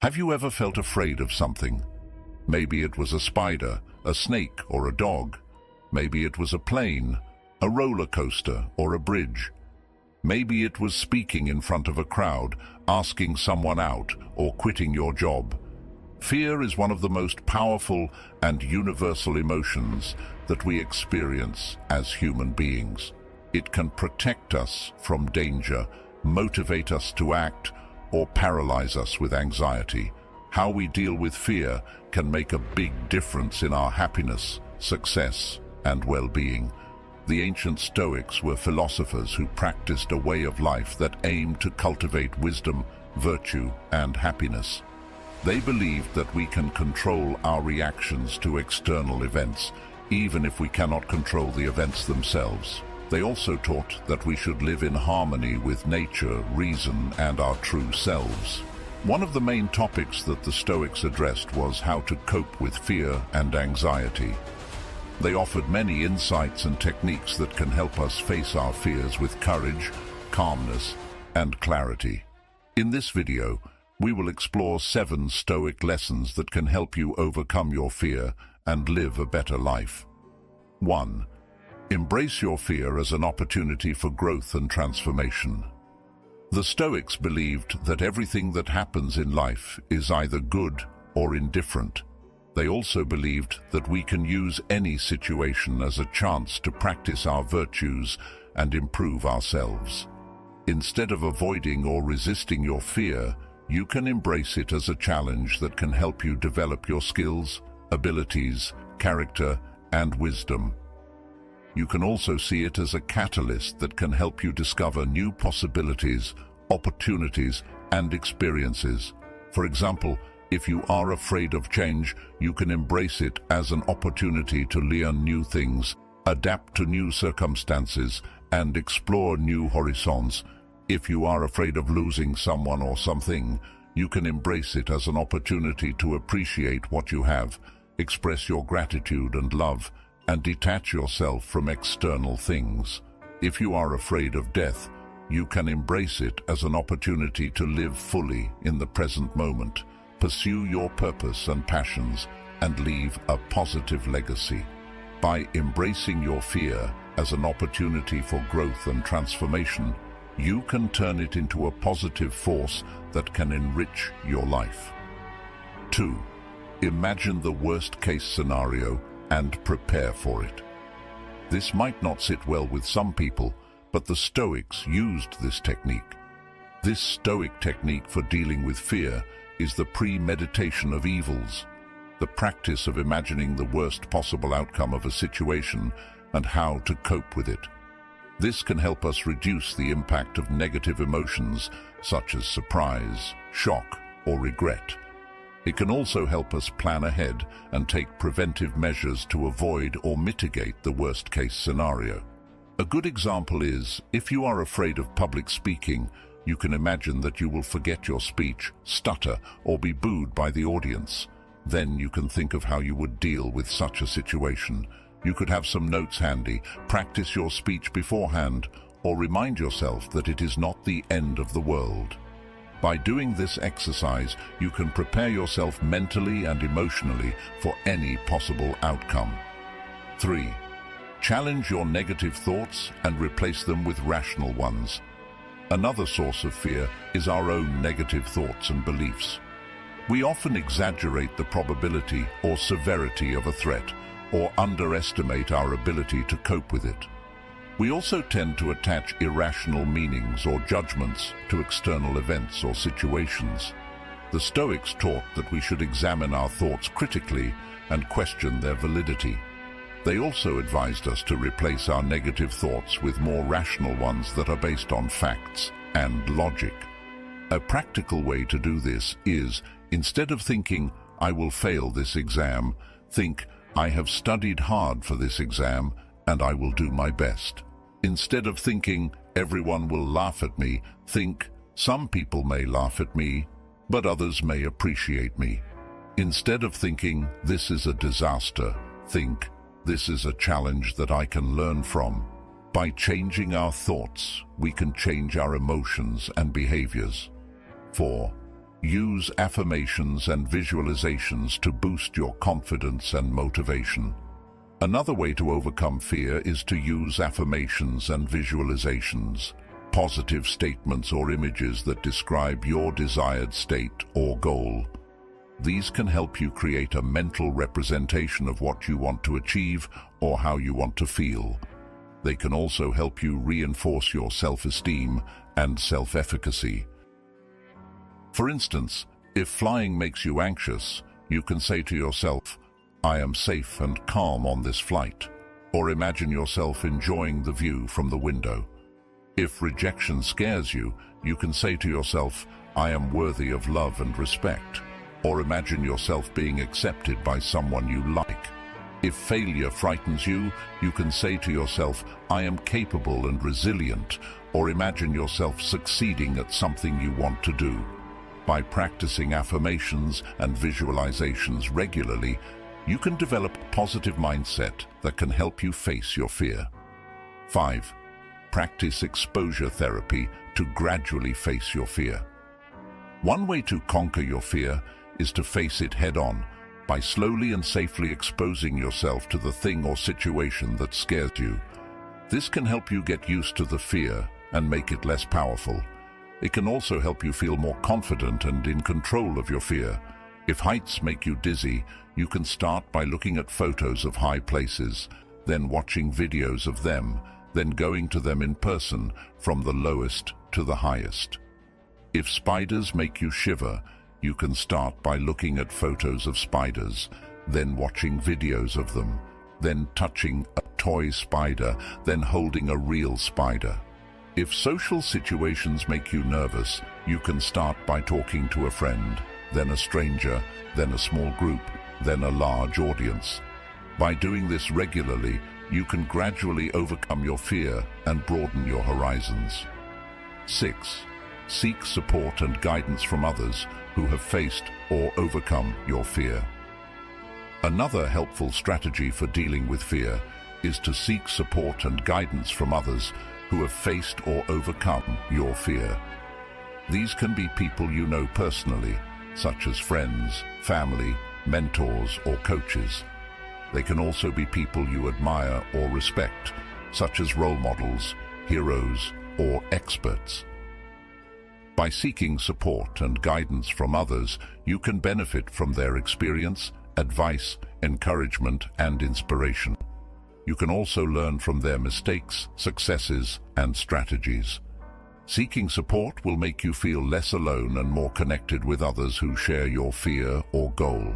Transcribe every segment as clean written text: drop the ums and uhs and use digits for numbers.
Have you ever felt afraid of something? Maybe it was a spider, a snake, or a dog. Maybe it was a plane, a roller coaster, or a bridge. Maybe it was speaking in front of a crowd, asking someone out, or quitting your job. Fear is one of the most powerful and universal emotions that we experience as human beings. It can protect us from danger, motivate us to act, or paralyze us with anxiety. How we deal with fear can make a big difference in our happiness, success, and well-being. The ancient Stoics were philosophers who practiced a way of life that aimed to cultivate wisdom, virtue, and happiness. They believed that we can control our reactions to external events, even if we cannot control the events themselves. They also taught that we should live in harmony with nature, reason, and our true selves. One of the main topics that the Stoics addressed was how to cope with fear and anxiety. They offered many insights and techniques that can help us face our fears with courage, calmness, and clarity. In this video, we will explore 7 Stoic lessons that can help you overcome your fear and live a better life. 1. Embrace your fear as an opportunity for growth and transformation. The Stoics believed that everything that happens in life is either good or indifferent. They also believed that we can use any situation as a chance to practice our virtues and improve ourselves. Instead of avoiding or resisting your fear, you can embrace it as a challenge that can help you develop your skills, abilities, character, and wisdom. You can also see it as a catalyst that can help you discover new possibilities, opportunities, and experiences. For example, if you are afraid of change, you can embrace it as an opportunity to learn new things, adapt to new circumstances, and explore new horizons. If you are afraid of losing someone or something, you can embrace it as an opportunity to appreciate what you have, express your gratitude and love, and detach yourself from external things. If you are afraid of death, you can embrace it as an opportunity to live fully in the present moment, pursue your purpose and passions, and leave a positive legacy. By embracing your fear as an opportunity for growth and transformation, you can turn it into a positive force that can enrich your life. 2. Imagine the worst-case scenario and prepare for it. This might not sit well with some people, but the Stoics used this technique. This Stoic technique for dealing with fear is the premeditation of evils, the practice of imagining the worst possible outcome of a situation and how to cope with it. This can help us reduce the impact of negative emotions such as surprise, shock, or regret. It can also help us plan ahead and take preventive measures to avoid or mitigate the worst-case scenario. A good example is, if you are afraid of public speaking, you can imagine that you will forget your speech, stutter, or be booed by the audience. Then you can think of how you would deal with such a situation. You could have some notes handy, practice your speech beforehand, or remind yourself that it is not the end of the world. By doing this exercise, you can prepare yourself mentally and emotionally for any possible outcome. 3. Challenge your negative thoughts and replace them with rational ones. Another source of fear is our own negative thoughts and beliefs. We often exaggerate the probability or severity of a threat, or underestimate our ability to cope with it. We also tend to attach irrational meanings or judgments to external events or situations. The Stoics taught that we should examine our thoughts critically and question their validity. They also advised us to replace our negative thoughts with more rational ones that are based on facts and logic. A practical way to do this is, instead of thinking, "I will fail this exam," think, "I have studied hard for this exam and I will do my best." Instead of thinking, "Everyone will laugh at me," think, "Some people may laugh at me, but others may appreciate me." Instead of thinking, "This is a disaster," think, "This is a challenge that I can learn from." By changing our thoughts, we can change our emotions and behaviors. 4. Use affirmations and visualizations to boost your confidence and motivation. Another way to overcome fear is to use affirmations and visualizations, positive statements or images that describe your desired state or goal. These can help you create a mental representation of what you want to achieve or how you want to feel. They can also help you reinforce your self-esteem and self-efficacy. For instance, if flying makes you anxious, you can say to yourself, "I am safe and calm on this flight," or imagine yourself enjoying the view from the window. If rejection scares you, you can say to yourself, "I am worthy of love and respect," or imagine yourself being accepted by someone you like. If failure frightens you, you can say to yourself, "I am capable and resilient," or imagine yourself succeeding at something you want to do. By practicing affirmations and visualizations regularly, you can develop a positive mindset that can help you face your fear. 5. Practice exposure therapy to gradually face your fear. One way to conquer your fear is to face it head-on by slowly and safely exposing yourself to the thing or situation that scares you. This can help you get used to the fear and make it less powerful. It can also help you feel more confident and in control of your fear. If heights make you dizzy, you can start by looking at photos of high places, then watching videos of them, then going to them in person from the lowest to the highest. If spiders make you shiver, you can start by looking at photos of spiders, then watching videos of them, then touching a toy spider, then holding a real spider. If social situations make you nervous, you can start by talking to a friend, then a stranger, then a small group, then a large audience. By doing this regularly, you can gradually overcome your fear and broaden your horizons. 6. Seek support and guidance from others who have faced or overcome your fear. Another helpful strategy for dealing with fear is to seek support and guidance from others who have faced or overcome your fear. These can be people you know personally, such as friends, family, mentors, or coaches. They can also be people you admire or respect, such as role models, heroes, or experts. By seeking support and guidance from others, you can benefit from their experience, advice, encouragement, and inspiration. You can also learn from their mistakes, successes, and strategies. Seeking support will make you feel less alone and more connected with others who share your fear or goal.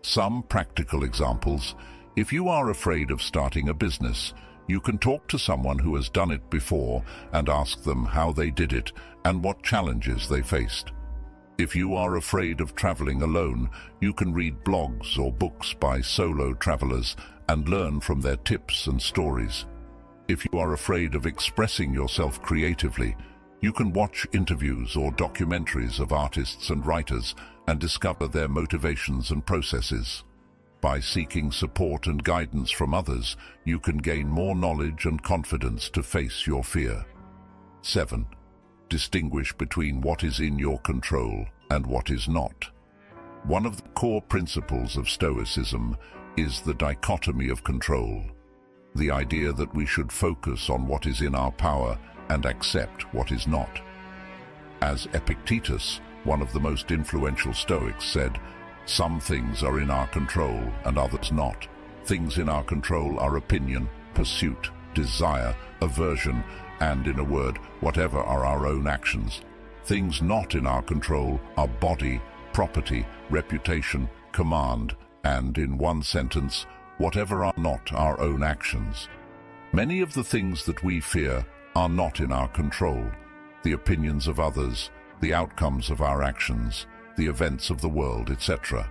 Some practical examples. If you are afraid of starting a business, you can talk to someone who has done it before and ask them how they did it and what challenges they faced. If you are afraid of traveling alone, you can read blogs or books by solo travelers and learn from their tips and stories. If you are afraid of expressing yourself creatively, you can watch interviews or documentaries of artists and writers and discover their motivations and processes. By seeking support and guidance from others, you can gain more knowledge and confidence to face your fear. 7. Distinguish between what is in your control and what is not. One of the core principles of Stoicism is the dichotomy of control, the idea that we should focus on what is in our power and accept what is not. As Epictetus, one of the most influential Stoics, said, "Some things are in our control and others not. Things in our control are opinion, pursuit, desire, aversion, and, in a word, whatever are our own actions. Things not in our control are body, property, reputation, command, and, in one sentence, whatever are not our own actions." Many of the things that we fear are not in our control: the opinions of others, the outcomes of our actions, the events of the world, etc.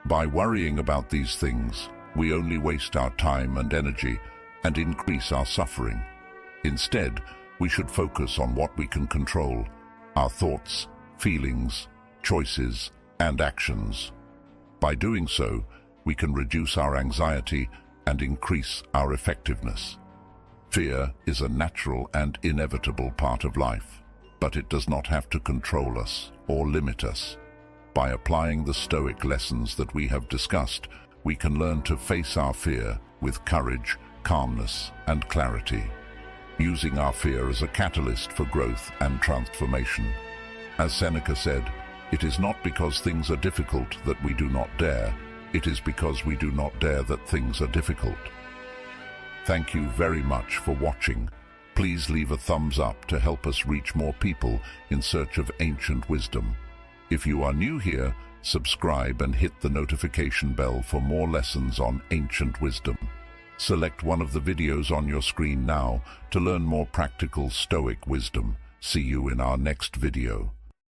By worrying about these things, we only waste our time and energy and increase our suffering. Instead, we should focus on what we can control: our thoughts, feelings, choices, and actions. By doing so, we can reduce our anxiety and increase our effectiveness. Fear is a natural and inevitable part of life, but it does not have to control us or limit us. By applying the Stoic lessons that we have discussed, we can learn to face our fear with courage, calmness, and clarity, using our fear as a catalyst for growth and transformation. As Seneca said, "It is not because things are difficult that we do not dare, it is because we do not dare that things are difficult." Thank you very much for watching. Please leave a thumbs up to help us reach more people in search of ancient wisdom. If you are new here, subscribe and hit the notification bell for more lessons on ancient wisdom. Select one of the videos on your screen now to learn more practical Stoic wisdom. See you in our next video.